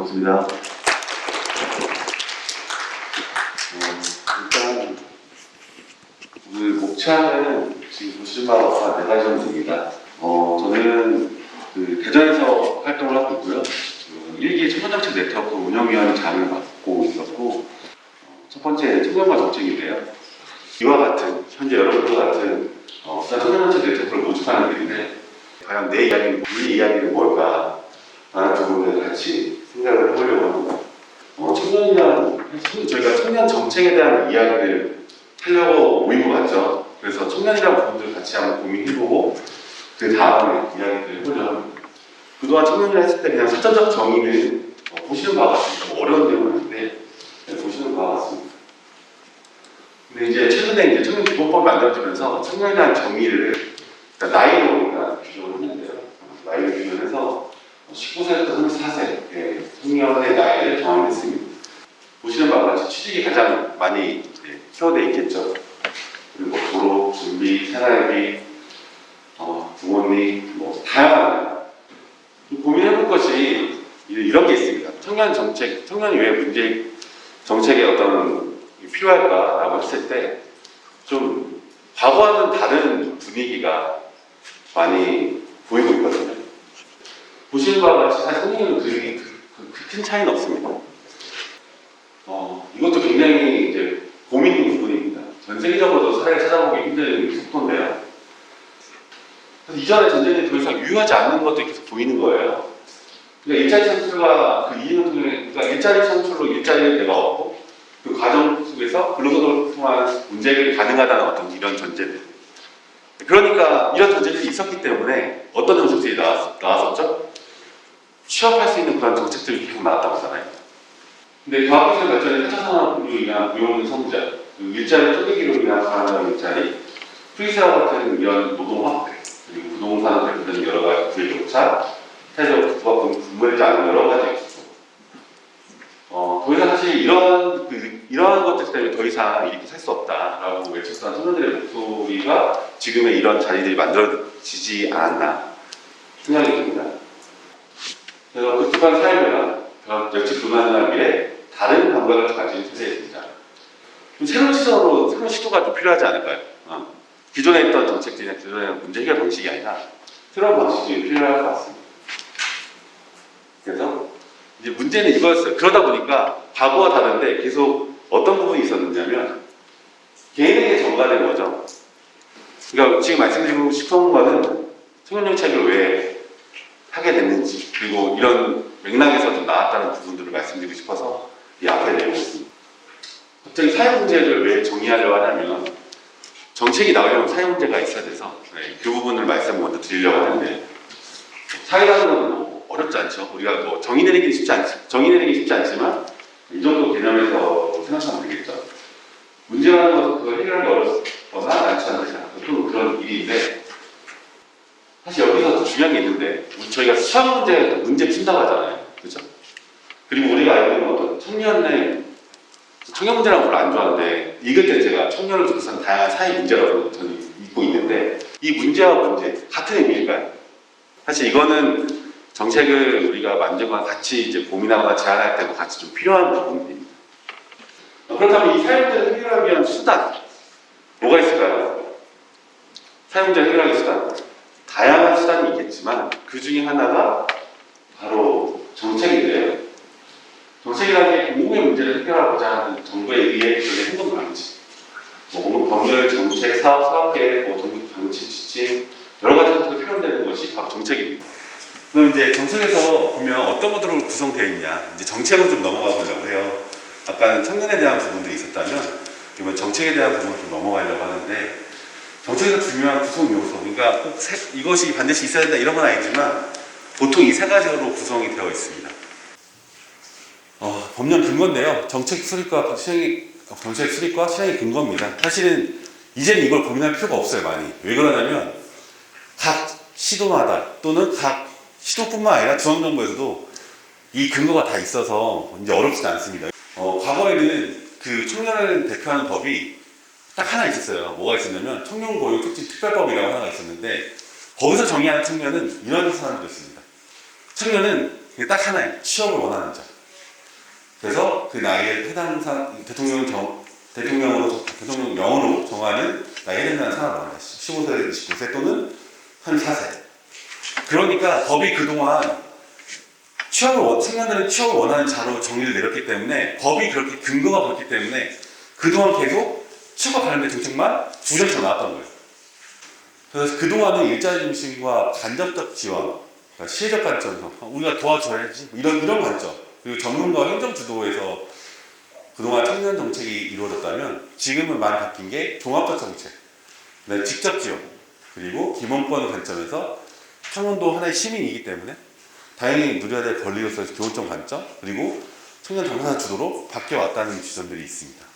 반갑습니다. 일단 오늘 목차는 지금 보시는 바와 같이 4가지 정도입니다. 저는 대전에서 활동을 하고 있고요. 일기 청년정책 네트워크 운영위원장을 맡고 있었고, 첫 번째 청년과 정책인데요. 이와 같은 현재 여러분들과 같은 수단 청년정책 네트워크를 모집하는 일인데, 과연 내 이야기는 우리 이야기는 뭘까 라는 부분을 같이 생각을 해보려고 합니다. 저희가 청년 정책에 대한 이야기를 하려고 모인 것 같죠. 그래서 청년이라는 부분들을 같이 한번 고민해보고 그 다음에 이야기를 해보려고 합니다. 그동안 청년이라 했을 때 그냥 사전적 정의를 보시는 바와 같습니다. 어려운 내용은 아닌데 보시는 바와 같습니다. 근데 이제 최근에 이제 청년 기본법이 만들어지면서 청년이라는 정의를 나이로 규정을 했는데요. 나이를 규정해서 19세부터 34세 청년의 나이를 정하겠습니다. 보시는 바와 같이 취직이 가장 많이 키워져 있겠죠. 그리고 졸업, 준비, 생활비, 부모님, 다양한 고민해볼 것이 이런 게 있습니다. 청년 정책, 청년이 왜 문제 정책에 어떤 필요할까라고 했을 때 좀 과거와는 다른 분위기가 많이 보이고 있거든요. 보시는 바와 같이 사실 청년은 그렇게 큰 차이는 없습니다. 이것도 굉장히 이제 고민인 부분입니다. 전 세계적으로도 사례를 찾아보기 힘든 속도인데요. 그래서 이전의 전쟁이 더 이상 유효하지 않는 것도 계속 보이는 거예요. 그러니까 일자리 창출과 그 이익을 통해, 그러니까 일자리 창출로 일자리를 내가 얻고 그 과정 속에서 근로소득을 통한 문제가 가능하다는 어떤 이런 전제들. 그러니까 이런 전제들이 있었기 때문에 어떤 정책들이 나왔었죠? 취업할 수 있는 그런 정책들이 계속 나왔다고 하잖아요. 근데 과학기술 발전의 4차 산업으로 인한 고용 성장, 일자리 쪼개기로 인한 가능한 일자리, 프리세와 같은 이런 노동 확대, 그리고 부동산을 대표되는 여러 가지 구의 격차, 사회적 구조가 분분하지 않은 여러 가지 있었고, 더 이상 사실 이러한 것들 때문에 더 이상 이렇게 살 수 없다라고 외쳤던 청년들의 목소리가 지금의 이런 자리들이 만들어지지 않았나 생각이 듭니다. 그래서 극적한 사회변화, 역시 불가능한 미래, 다른 감각을 가진 세대입니다. 새로운 시선으로, 새로운 시도가 좀 필요하지 않을까요? 기존에 있던 정책들이나 기존의 문제 해결 방식이 아니라 새로운 방식이 필요할 것 같습니다. 그래서 이제 문제는 이거였어요. 그러다 보니까 과거와 다른데 계속 어떤 부분이 있었느냐면 개인에게 전가된 거죠. 그러니까 지금 말씀드리고 싶은 거는 청년정책을 왜 하게 됐는지, 그리고 이런 맥락에서 좀 나왔다는 부분들을 말씀드리고 싶어서 이 앞에 내고 있습니다. 갑자기 사회 문제를 왜 정의하려고 하냐면 정책이 나오려면 사회 문제가 있어야 돼서 그 부분을 말씀 먼저 드리려고 하는데, 사회라는 건 어렵지 않죠. 우리가 정의 내리기 쉽지 않지만 이 정도 개념에서 생각하면 되겠죠. 문제라는 것은 그걸 해결하기 어렵거나 많지 않으냐, 보통 그런 일인데, 사실 여기서 중요한 게 있는데, 저희가 시험 문제 푼다고 하잖아요. 그죠? 그리고 우리가 알고 있는 어떤 청년 문제라는 걸 안 좋아하는데, 읽을 때 제가 청년을 둘러싼 다양한 사회 문제라고 저는 읽고 있는데, 이 문제와 문제, 같은 의미일까요? 사실 이거는 정책을 우리가 만들거나 같이 이제 고민하거나 제안할 때도 같이 좀 필요한 부분입니다. 그렇다면 이 사회 문제를 해결하기 위한 수단, 뭐가 있을까요? 사회 문제를 해결하기 위한 수단. 다양한 수단이 있겠지만 그 중에 하나가 바로 정책인데요. 정책이라는 게 공공의 문제를 해결하고자 하는 정부에 의해 행동 방지, 법률, 정책, 사업계획, 정부 방치, 지침 여러 가지 것들이 필요되는 것이 바로 정책입니다. 그럼 이제 정책에서 보면 어떤 것들로 구성되어 있냐, 이제 정책으로 좀 넘어가 보려고 해요. 아까는 청년에 대한 부분도 있었다면 이번 정책에 대한 부분을 좀 넘어가려고 하는데, 정책에서 중요한 구성 요소, 그러니까 꼭 이것이 반드시 있어야 된다 이런 건 아니지만 보통 이 3가지로 구성이 되어 있습니다. 법령 근거인데요. 정책 수립과 실행의 근거입니다. 사실은 이제는 이걸 고민할 필요가 없어요, 많이. 왜 그러냐면 각 시도마다 또는 각 시도뿐만 아니라 중앙정부에서도 이 근거가 다 있어서 이제 어렵지 않습니다. 과거에는 그 청년을 대표하는 법이 딱 하나 있었어요. 뭐가 있었냐면 청년고용촉진특별법이라고 하나가 있었는데, 거기서 정의하는 청년은 이런 사람들이었습니다. 청년은 딱 하나예요. 취업을 원하는 자. 그래서 그 나이에 대통령령으로 정하는 나이에 해당하는 사람을 말합니다. 15세, 29세 또는 34세. 그러니까 법이 그동안 청년들은 취업을 원하는 자로 정의를 내렸기 때문에 법이 그렇게 근거가 그렇기 때문에 그동안 계속 취업과 관련된 정책만 주전처럼 나왔던 거예요. 그래서 그동안은 일자리 중심과 간접적 지원, 그러니까 시혜적 관점, 우리가 도와줘야지 이런 관점, 그리고 전문가와 행정 주도에서 그동안 청년 정책이 이루어졌다면 지금은 많이 바뀐 게 종합적 정책, 직접 지원, 그리고 기본권 관점에서 청년도 하나의 시민이기 때문에 당연히 누려야 될 권리로서의 기본적 관점, 그리고 청년 당사자 주도로 바뀌어왔다는 지점들이 있습니다.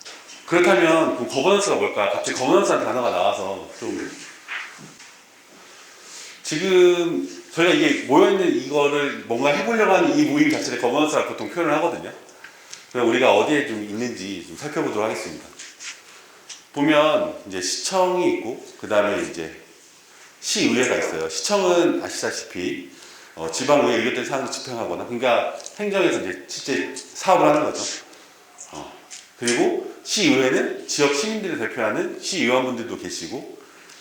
그렇다면 그 거버넌스가 뭘까? 갑자기 거버넌스라는 단어가 나와서 좀 지금 저희가 이게 모여있는 이거를 뭔가 해보려고 하는 이 모임 자체를 거버넌스라고 보통 표현을 하거든요. 그럼 우리가 어디에 좀 있는지 좀 살펴보도록 하겠습니다. 보면 이제 시청이 있고 그 다음에 이제 시의회가 있어요. 시청은 아시다시피 지방의회 의결된 사항을 집행하거나 그러니까 행정에서 이제 실제 사업을 하는 거죠. 그리고 시의회는 지역 시민들을 대표하는 시의원분들도 계시고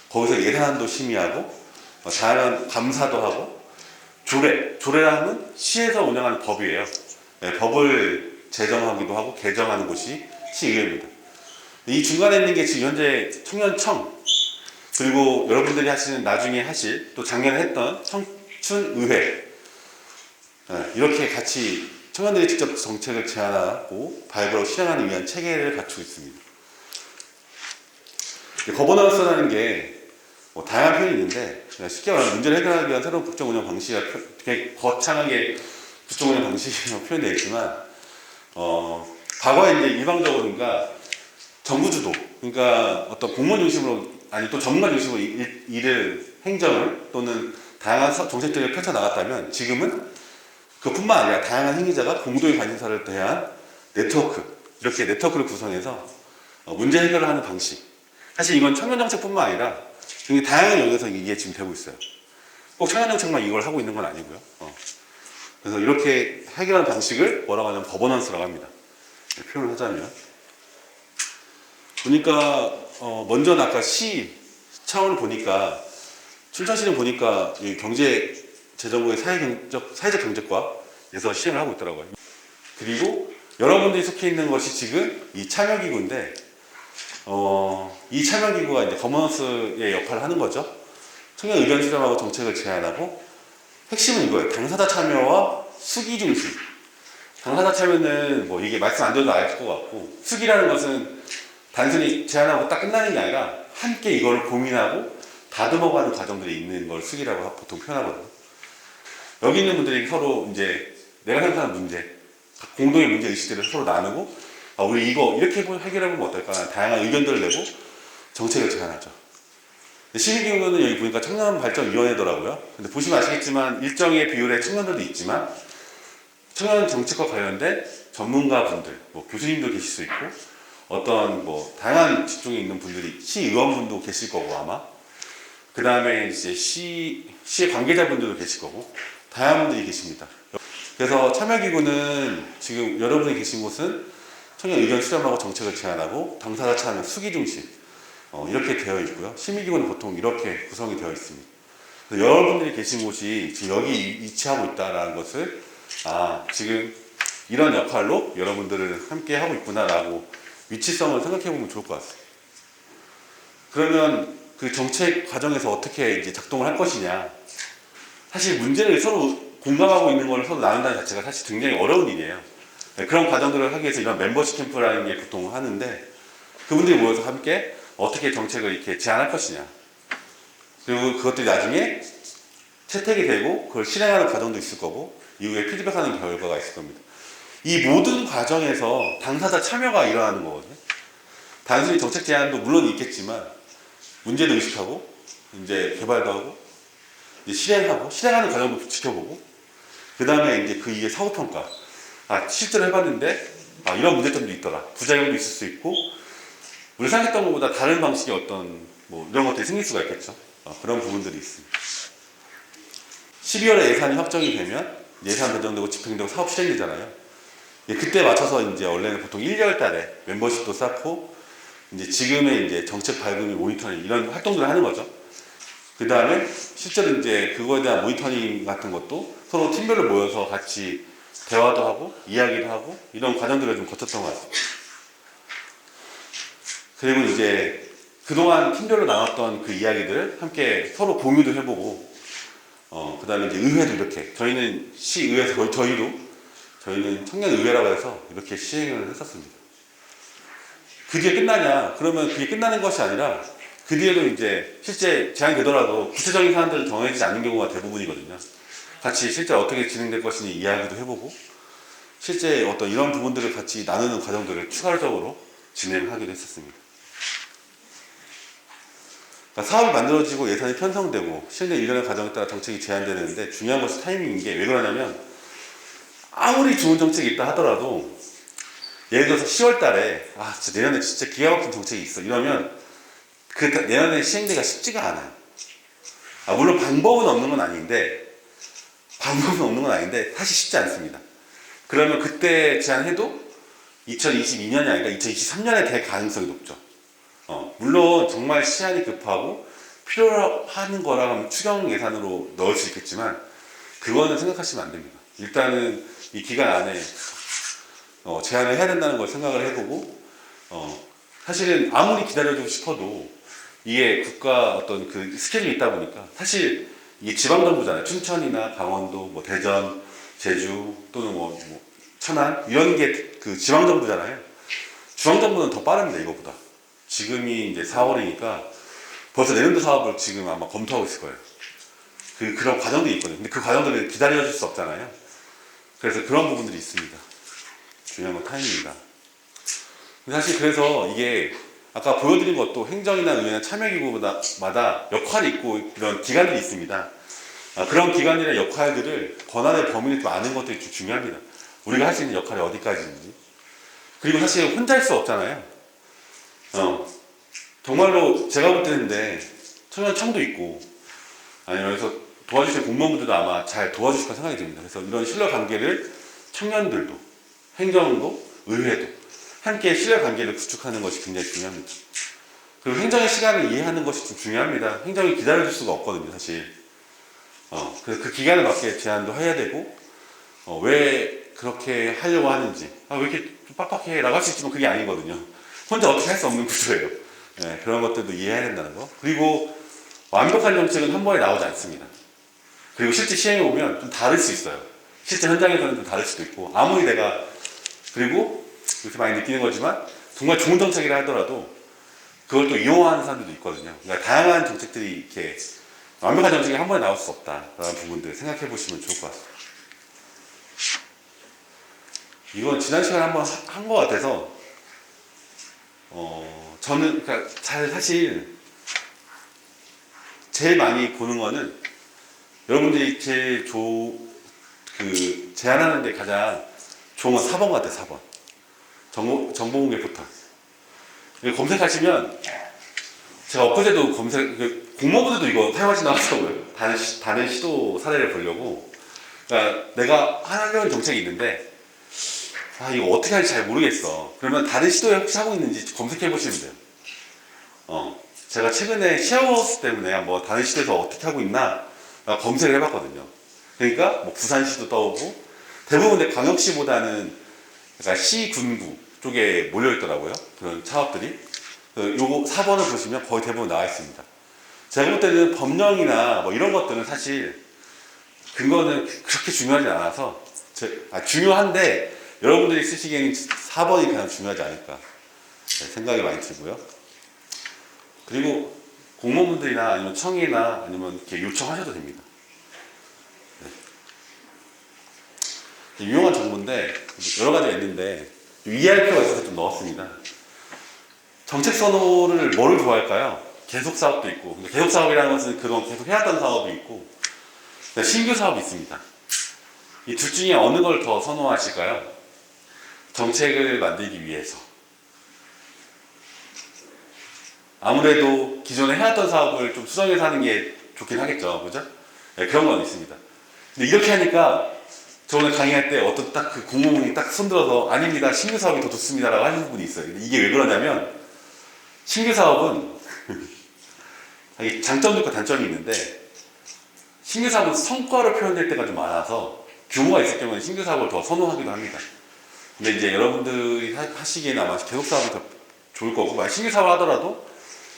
거기서 예산안도 심의하고 다양한 감사도 하고 조례라 하면 시에서 운영하는 법이에요. 네, 법을 제정하기도 하고 개정하는 곳이 시의회입니다. 이 중간에 있는 게 지금 현재 청년청 그리고 여러분들이 하시는 나중에 하실 또 작년에 했던 청춘의회 이렇게 같이 청년들이 직접 정책을 제안하고 발굴하고 실행하기 위한 체계를 갖추고 있습니다. 거버넌스라는 게 다양한 표현이 있는데 쉽게 말하면 문제를 해결하기 위한 새로운 국정 운영 방식이 되게 거창하게 국정 운영 방식이라고 표현되어 있지만 과거에 이제 일방적으로 그러니까 정부 주도 그러니까 어떤 공무원 중심으로 아니 또 전문가 중심으로 일을 행정을 또는 다양한 정책들을 펼쳐 나갔다면 지금은 그뿐만 아니라 다양한 행위자가 공동의 관심사를 대한 네트워크 이렇게 네트워크를 구성해서 문제 해결을 하는 방식 사실 이건 청년 정책뿐만 아니라 굉장히 다양한 영역에서 이게 지금 되고 있어요. 꼭 청년 정책만 이걸 하고 있는 건 아니고요. 그래서 이렇게 해결하는 방식을 뭐라고 하냐면 거버넌스라고 합니다. 표현을 하자면 보니까 먼저 아까 시 차원을 보니까 춘천시는 보니까 경제재정부의 사회적 경제과에서 시행을 하고 있더라고요. 그리고 여러분들이 속해 있는 것이 지금 이 참여기구인데 이 참여기구가 이제 거버넌스의 역할을 하는 거죠. 청년 의견 수렴하고 정책을 제안하고 핵심은 이거예요. 당사자 참여와 수기 중심. 당사자 참여는 뭐 이게 말씀 안 드려도 알 것 같고 수기라는 것은 단순히 제안하고 딱 끝나는 게 아니라 함께 이걸 고민하고 다듬어가는 과정들이 있는 걸 수기라고 보통 표현하거든요. 여기 있는 분들이 서로 이제 내가 생각하는 문제, 공동의 문제 의식들을 서로 나누고 우리 이거 이렇게 해결해보면 어떨까? 다양한 의견들을 내고 정책을 제안하죠. 시민기구는 여기 보니까 청년발전위원회더라고요. 근데 보시면 아시겠지만 일정의 비율의 청년들도 있지만 청년 정책과 관련된 전문가분들, 뭐 교수님도 계실 수 있고 어떤 뭐 다양한 직종에 있는 분들이 시의원분도 계실 거고 아마 그 다음에 이제 시의 관계자분들도 계실 거고 다양한 분들이 계십니다. 그래서 참여기구는 지금 여러분이 계신 곳은 청년 의견 수렴하고 정책을 제안하고 당사자 참여 수기 중심 이렇게 되어 있고요. 시민기구는 보통 이렇게 구성이 되어 있습니다. 여러분들이 계신 곳이 지금 여기 위치하고 있다는 것을 지금 이런 역할로 여러분들을 함께 하고 있구나라고 위치성을 생각해 보면 좋을 것 같습니다. 그러면 그 정책 과정에서 어떻게 이제 작동을 할 것이냐. 사실 문제를 서로 공감하고 있는 걸 서로 나눈다는 자체가 사실 굉장히 어려운 일이에요. 그런 과정들을 하기 위해서 이런 멤버십 캠프라는 게 보통 하는데 그분들이 모여서 함께 어떻게 정책을 이렇게 제안할 것이냐. 그리고 그것들이 나중에 채택이 되고 그걸 실행하는 과정도 있을 거고 이후에 피드백하는 결과가 있을 겁니다. 이 모든 과정에서 당사자 참여가 일어나는 거거든요. 단순히 정책 제안도 물론 있겠지만 문제도 의식하고 이제 개발도 하고 이제 실행하는 과정도 지켜보고 그 다음에 이제 그 이게 사후 평가. 실제로 해봤는데 이런 문제점도 있더라. 부작용도 있을 수 있고 우리 생각했던 것보다 다른 방식의 어떤 뭐 이런 것들이 생길 수가 있겠죠. 그런 부분들이 있습니다. 12월에 예산이 확정이 되면 예산 배정되고 집행되고 사업 실행되잖아요. 그때 맞춰서 이제 원래는 보통 1개월 달에 멤버십도 쌓고 이제 지금의 이제 정책 발굴 모니터링 이런 활동들을 하는 거죠. 그 다음에 실제로 이제 그거에 대한 모니터링 같은 것도 서로 팀별로 모여서 같이 대화도 하고 이야기도 하고 이런 과정들을 좀 거쳤던 것 같습니다. 그리고 이제 그동안 팀별로 나눴던 그 이야기들을 함께 서로 공유도 해보고 그 다음에 이제 의회도 이렇게 저희는 시의회에서 거의 저희는 청년의회라고 해서 이렇게 시행을 했었습니다. 그 뒤에 끝나냐? 그러면 그게 끝나는 것이 아니라 그 뒤에도 이제 실제 제안되더라도 구체적인 사안들은 정해지지 않는 경우가 대부분이거든요. 같이 실제 어떻게 진행될 것인지 이야기도 해보고 실제 어떤 이런 부분들을 같이 나누는 과정들을 추가적으로 진행하기도 했었습니다. 그러니까 사업이 만들어지고 예산이 편성되고 실내 일련의 과정에 따라 정책이 제안되는데 중요한 것이 타이밍인 게 왜 그러냐면 아무리 좋은 정책이 있다 하더라도 예를 들어서 10월 달에 진짜 내년에 진짜 기가 막힌 정책이 있어 이러면 그 내년에 시행되기가 쉽지가 않아요. 물론 방법은 없는 건 아닌데 사실 쉽지 않습니다. 그러면 그때 제안해도 2022년이 아니라 2023년에 될 가능성이 높죠. 물론 정말 시한이 급하고 필요한 거라면 추경 예산으로 넣을 수 있겠지만 그거는 생각하시면 안 됩니다. 일단은 이 기간 안에 제안을 해야 된다는 걸 생각을 해보고 사실은 아무리 기다려주고 싶어도 이게 국가 어떤 그 스케줄이 있다 보니까 사실 이게 지방정부잖아요. 춘천이나 강원도, 뭐 대전, 제주 또는 뭐 천안 이런 게 그 지방정부잖아요. 중앙정부는 더 빠릅니다. 이거보다. 지금이 이제 4월이니까 벌써 내년도 사업을 지금 아마 검토하고 있을 거예요. 그런 과정들이 있거든요. 근데 그 과정들을 기다려줄 수 없잖아요. 그래서 그런 부분들이 있습니다. 중요한 건 타이밍입니다. 사실 그래서 이게 아까 보여드린 것도 행정이나 의회나 참여기구마다 역할이 있고 이런 기관들이 있습니다. 그런 기관이나 역할들을 권한의 범위를 좀 아는 것들이 좀 중요합니다. 우리가 할 수 있는 역할이 어디까지인지. 그리고 사실 혼자 할 수 없잖아요. 정말로 제가 볼 때는데 청년청도 있고 아니면 그래서 도와주실 공무원분들도 아마 잘 도와주실 거 생각이 듭니다. 그래서 이런 신뢰관계를 청년들도 행정도 의회도 함께 신뢰관계를 구축하는 것이 굉장히 중요합니다. 그리고 행정의 시간을 이해하는 것이 좀 중요합니다. 행정이 기다려줄 수가 없거든요, 사실. 그래서 그 기간에 맞게 제안도 해야 되고 왜 그렇게 하려고 하는지 왜 이렇게 좀 빡빡해 라고 할 수 있지만 그게 아니거든요. 혼자 어떻게 할 수 없는 구조예요. 그런 것들도 이해해야 된다는 거. 그리고 완벽한 정책은 한 번에 나오지 않습니다. 그리고 실제 시행해 보면 좀 다를 수 있어요. 실제 현장에서는 좀 다를 수도 있고 아무리 내가 그리고 이렇게 많이 느끼는 거지만 정말 좋은 정책이라 하더라도 그걸 또 이용하는 사람들도 있거든요. 그러니까 다양한 정책들이 이렇게 완벽한 정책이 한 번에 나올 수 없다라는 부분들 생각해 보시면 좋을 것 같습니다. 이건 지난 시간에 한번 한 것 같아서 저는 그러니까 사실 제일 많이 보는 거는 여러분들이 제일 제안하는 데 가장 좋은 건 4번 같아요. 4번 정보공개 포털 검색하시면 제가 엊그제도 공무원분들도 이거 사용하신다고 하더라고요. 다른 시도 사례를 보려고. 그러니까 내가 하려는 정책이 있는데 이거 어떻게 할지 잘 모르겠어. 그러면 다른 시도에 혹시 하고 있는지 검색해 보시면 돼요. 제가 최근에 쉐어하우스 때문에 한번 다른 시도에서 어떻게 하고 있나 검색을 해봤거든요. 그러니까 뭐 부산시도 떠오고 대부분 근데 광역시보다는 약간 시, 군구 쪽에 몰려있더라고요. 그런 사업들이. 요거 4번을 보시면 거의 대부분 나와 있습니다. 제가 볼 때는 법령이나 뭐 이런 것들은 사실 근거는 그렇게 중요하지 않아서 중요한데 여러분들이 쓰시기에는 4번이 가장 중요하지 않을까 생각이 많이 들고요. 그리고 공무원분들이나 아니면 청이나 아니면 이렇게 요청하셔도 됩니다. 유용한 정보인데 여러 가지가 있는데 이해할 필요가 있어서 좀 넣었습니다. 정책 선호를 뭐를 좋아할까요? 계속 사업도 있고 계속 사업이라는 것은 그동안 계속 해왔던 사업이 있고 신규 사업이 있습니다. 이 둘 중에 어느 걸 더 선호하실까요? 정책을 만들기 위해서 아무래도 기존에 해왔던 사업을 좀 수정해서 하는 게 좋긴 하겠죠, 그죠? 그런 건 있습니다. 근데 이렇게 하니까 저번에 강의할 때 어떤 딱 그 공무원이 딱 손들어서 아닙니다. 신규 사업이 더 좋습니다라고 하시는 분이 있어요. 이게 왜 그러냐면 신규 사업은 장점도 있고 단점이 있는데 신규 사업은 성과로 표현될 때가 좀 많아서 규모가 있을 경우는 신규 사업을 더 선호하기도 합니다. 근데 이제 여러분들이 하시기에는 아마 계속 사업이 더 좋을 거고 만약 신규 사업을 하더라도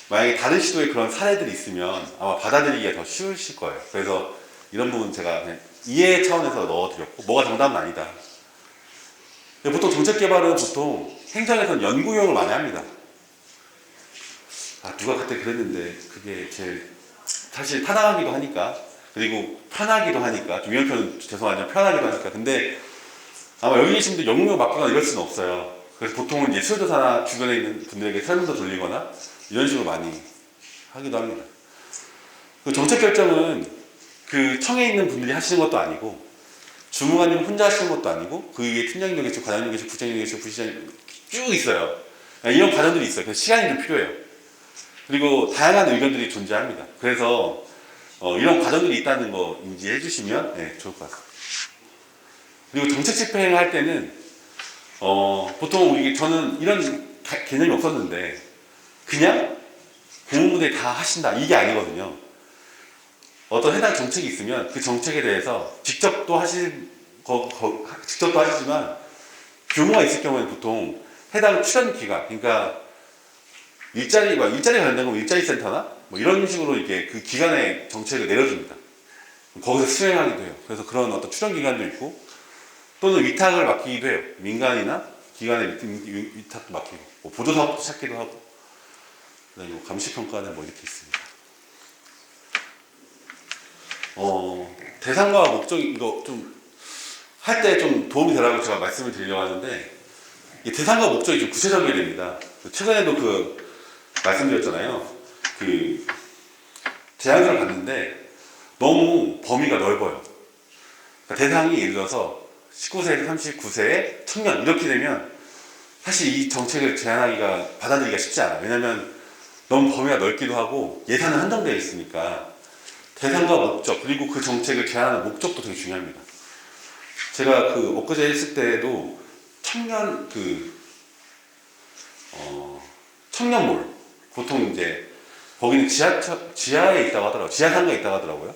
만약에 다른 시도에 그런 사례들이 있으면 아마 받아들이기가 더 쉬우실 거예요. 그래서 이런 부분 제가 그냥 이해 차원에서 넣어드렸고 뭐가 정답은 아니다. 보통 정책개발은 보통 행정에서는 연구용을 많이 합니다. 누가 그때 그랬는데 그게 제일 사실 타당하기도 하니까 그리고 편하기도 하니까 좀 이런 표현 죄송하지만 편하기도 하니까 근데 아마 여기 계신 분들 연구용 맡기거나 이럴 수는 없어요. 그래서 보통은 이제 수요조사나 주변에 있는 분들에게 설문서 돌리거나 이런 식으로 많이 하기도 합니다. 그 정책 결정은 그 청에 있는 분들이 하시는 것도 아니고 주무관님 혼자 하시는 것도 아니고 그 위에 팀장님도 계시고 과장님도 계시고 부장님도 계시고 부시장님 쭉 있어요. 이런 과정들이 있어요. 그래서 시간이 좀 필요해요. 그리고 다양한 의견들이 존재합니다. 그래서 이런 과정들이 있다는 거 인지해 주시면 네, 좋을 것 같습니다. 그리고 정책 집행할 때는 보통 저는 이런 개념이 없었는데 그냥 공무원들이 다 하신다 이게 아니거든요. 어떤 해당 정책이 있으면 그 정책에 대해서 직접도 직접도 하시지만 규모가 있을 경우에는 보통 해당 출연 기관 그러니까 일자리 관련된 건 일자리 센터나 뭐 이런 식으로 이렇게 그 기관의 정책을 내려줍니다. 거기서 수행하기도 해요. 그래서 그런 어떤 출연 기관도 있고 또는 위탁을 맡기기도 해요. 민간이나 기관의 위탁도 맡기고 뭐 보조사업도 찾기도 하고 그다음에 감시평가는 뭐 이렇게 있습니다. 대상과 목적 이거 좀 할 때 좀 도움이 되라고 제가 말씀을 드리려고 하는데 이 대상과 목적이 좀 구체적이어야 됩니다. 최근에도 말씀드렸잖아요. 제안서를 봤는데 너무 범위가 넓어요. 그러니까 대상이 예를 들어서 19세에서 39세의 청년 이렇게 되면 사실 이 정책을 받아들이기가 쉽지 않아요. 왜냐하면 너무 범위가 넓기도 하고 예산은 한정되어 있으니까 대상과 목적 그리고 그 정책을 제안하는 목적도 되게 중요합니다. 제가 엊그제 했을 때도 청년몰 보통 이제 거기는 지하에 있다고 하더라고요. 지하상가에 있다고 하더라고요.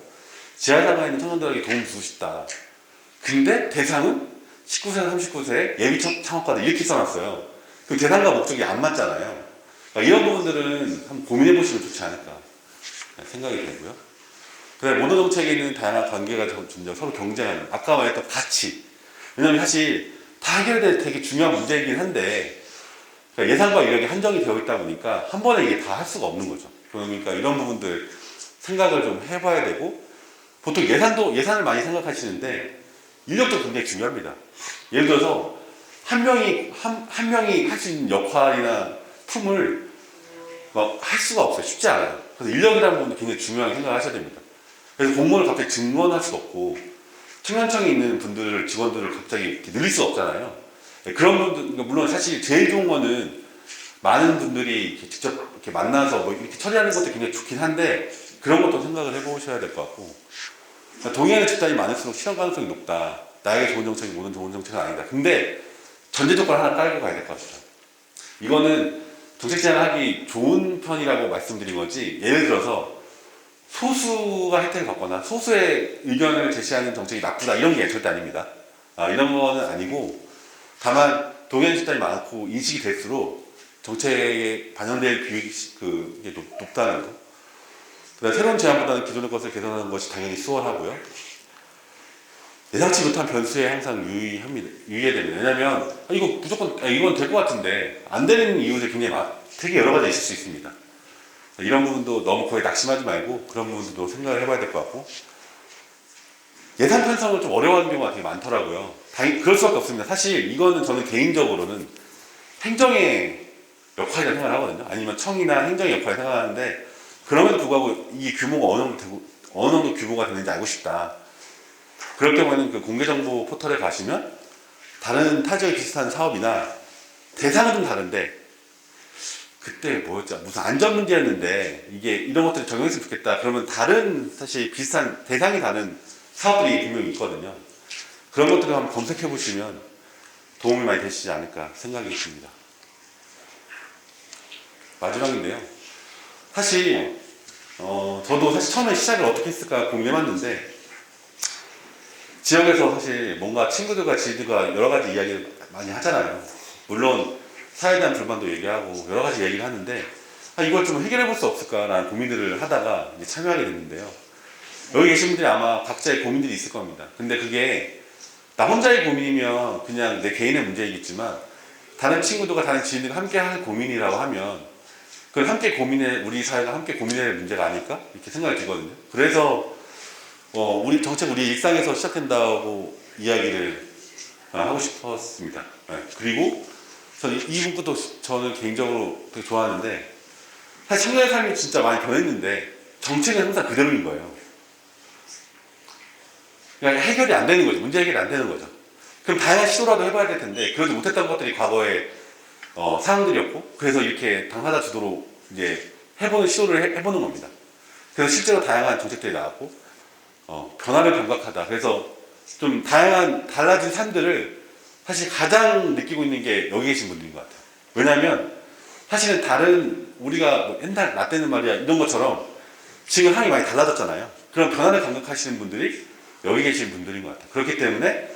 지하상가에 있는 청년들에게 도움 주고 싶다. 근데 대상은 19세에서 39세 예비 창업가들 이렇게 써놨어요. 그 대상과 목적이 안 맞잖아요. 그러니까 이런 부분들은 한번 고민해 보시면 좋지 않을까 생각이 되고요. 그다음에 모든 정책에 있는 다양한 관계가 존재하고 서로 경쟁하는 아까 말했던 가치. 왜냐하면 사실 다 해결될 되게 중요한 문제이긴 한데 그러니까 예산과 이력이 한정이 되어 있다 보니까 한 번에 이게 다 할 수가 없는 거죠. 그러니까 이런 부분들 생각을 좀 해봐야 되고 보통 예산을 많이 생각하시는데 인력도 굉장히 중요합니다. 예를 들어서 한 명이 할 수 있는 역할이나 품을 할 수가 없어요. 쉽지 않아요. 그래서 인력이라는 부분도 굉장히 중요하게 생각하셔야 됩니다. 그래서 공무원을 갑자기 증원할 수도 없고 청년청에 있는 직원들을 갑자기 이렇게 늘릴 수 없잖아요. 그런 분들 물론 사실 제일 좋은 거는 많은 분들이 이렇게 직접 이렇게 만나서 뭐 이렇게 처리하는 것도 굉장히 좋긴 한데 그런 것도 생각을 해보셔야 될 것 같고 동의하는 집단이 많을수록 실현 가능성이 높다. 나에게 좋은 정책이 모든 좋은 정책은 아니다. 근데 전제 조건 하나 깔고 가야 될 것 같습니다. 이거는 정책 제안하기 좋은 편이라고 말씀드린 거지 예를 들어서 소수가 혜택을 받거나 소수의 의견을 제시하는 정책이 나쁘다 이런 게 절대 아닙니다. 이런 거는 아니고 다만 동의하는 집단이 많고 인식이 될수록 정책에 반영될 비율이 높다는 거. 그다음 새로운 제안보다는 기존의 것을 개선하는 것이 당연히 수월하고요. 예상치 못한 변수에 항상 유의해야 됩니다. 왜냐하면 이건 될 것 같은데 안 되는 이유들이 굉장히 되게 여러 가지 있을 수 있습니다. 이런 부분도 너무 거의 낙심하지 말고 그런 부분도 생각을 해봐야 될 것 같고 예산 편성을 좀 어려워하는 경우가 되게 많더라고요. 그럴 수밖에 없습니다. 사실 이거는 저는 개인적으로는 행정의 역할이라고 생각을 하거든요. 아니면 청이나 행정의 역할을 생각하는데 그럼에도 불구하고 이 규모가 어느 정도 규모가 되는지 알고 싶다. 그럴 경우에는 그 공개정보 포털에 가시면 다른 타지역 비슷한 사업이나 대상은 좀 다른데 그때 뭐였죠? 무슨 안전 문제였는데 이게 이런 것들이 적용했으면 좋겠다. 그러면 다른 사실 비슷한 대상이 다른 사업들이 분명히 있거든요. 그런 것들을 한번 검색해 보시면 도움이 많이 되시지 않을까 생각이 듭니다. 마지막인데요. 사실 저도 사실 처음에 시작을 어떻게 했을까 고민해봤는데, 지역에서 사실 뭔가 친구들과 지인들과 여러 가지 이야기를 많이 하잖아요. 물론 사회에 대한 불만도 얘기하고 여러 가지 얘기를 하는데, 이걸 좀 해결해 볼 수 없을까라는 고민들을 하다가 이제 참여하게 됐는데요. 여기 계신 분들이 아마 각자의 고민들이 있을 겁니다. 근데 그게 나 혼자의 고민이면 그냥 내 개인의 문제이겠지만, 다른 친구들과 다른 지인들과 함께 할 고민이라고 하면 그걸 함께 우리 사회가 함께 고민할 문제가 아닐까? 이렇게 생각이 들거든요. 그래서 우리 정책 우리 일상에서 시작된다고 이야기를 하고 싶었습니다. 네. 그리고 저는 이 문구도 저는 개인적으로 되게 좋아하는데, 사실 청년의 삶이 진짜 많이 변했는데 정책은 항상 그대로인 거예요. 그러니까 해결이 안 되는 거죠. 문제 해결이 안 되는 거죠. 그럼 다양한 시도라도 해봐야 될 텐데 그러지 못했던 것들이 과거에 사항들이었고, 그래서 이렇게 당사자 주도로 이제 해보는 시도를 해보는 겁니다. 그래서 실제로 다양한 정책들이 나왔고, 변화를 감각하다. 그래서 좀 다양한 달라진 삶들을 사실 가장 느끼고 있는 게 여기 계신 분들인 것 같아요. 왜냐하면 사실은 다른 우리가 뭐 옛날 나 때는 말이야 이런 것처럼 지금 상황이 많이 달라졌잖아요. 그런 변화를 감각하시는 분들이 여기 계신 분들인 것 같아요. 그렇기 때문에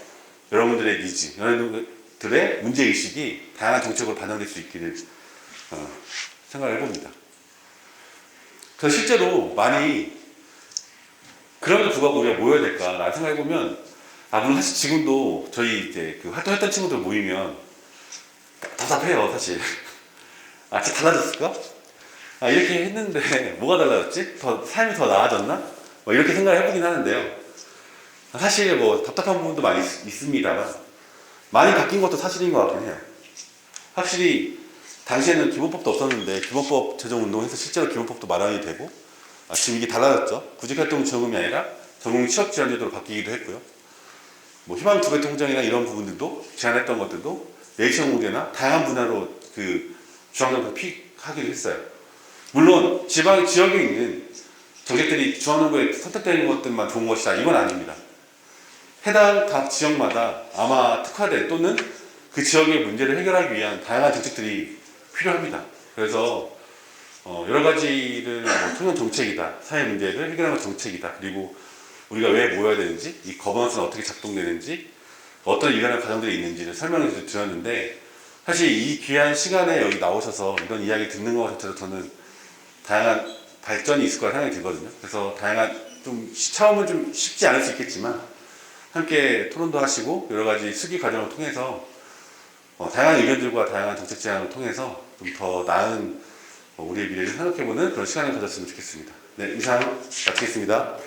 여러분들의 니즈, 여러분들의 문제의식이 다양한 정책으로 반영될 수 있기를 생각을 해봅니다. 그래서 실제로 많이 그럼에도 불구하고 우리가 모여야 될까라는 생각을 해보면, 물론 사실 지금도 저희 이제 그 활동했던 친구들 모이면 답답해요, 사실. 진짜 달라졌을까? 이렇게 했는데 뭐가 달라졌지? 삶이 더 나아졌나? 이렇게 생각을 해보긴 하는데요. 사실 뭐 답답한 부분도 많이 있습니다만, 많이 바뀐 것도 사실인 것 같긴 해요. 확실히 당시에는 기본법도 없었는데 기본법 제정 운동해서 실제로 기본법도 마련이 되고, 지금 이게 달라졌죠. 구직활동 지원금이 아니라 전공 취업 지원제도로 바뀌기도 했고요. 뭐 희망 두 배 통장이나 이런 부분들도 제안했던 것들도 네이션 공대나 다양한 분야로 그 중앙정부에서 픽하기도 했어요. 물론 지방 지역에 있는 정책들이 중앙정부에 선택되는 것들만 좋은 것이다, 이건 아닙니다. 해당 각 지역마다 아마 특화된 또는 그 지역의 문제를 해결하기 위한 다양한 정책들이 필요합니다. 그래서 여러 가지를 청년 정책이다, 사회 문제를 해결하는 정책이다, 그리고 우리가 왜 모여야 되는지, 이 거버넌스는 어떻게 작동되는지, 어떤 일하는 과정들이 있는지를 설명해 드렸는데, 사실 이 귀한 시간에 여기 나오셔서 이런 이야기 듣는 것 자체로 저는 다양한 발전이 있을 거라 생각이 들거든요. 그래서 다양한 처음은 좀 쉽지 않을 수 있겠지만 함께 토론도 하시고 여러 가지 수기 과정을 통해서 다양한 의견들과 다양한 정책 제안을 통해서 좀 더 나은 우리의 미래를 생각해보는 그런 시간을 가졌으면 좋겠습니다. 네, 이상 마치겠습니다.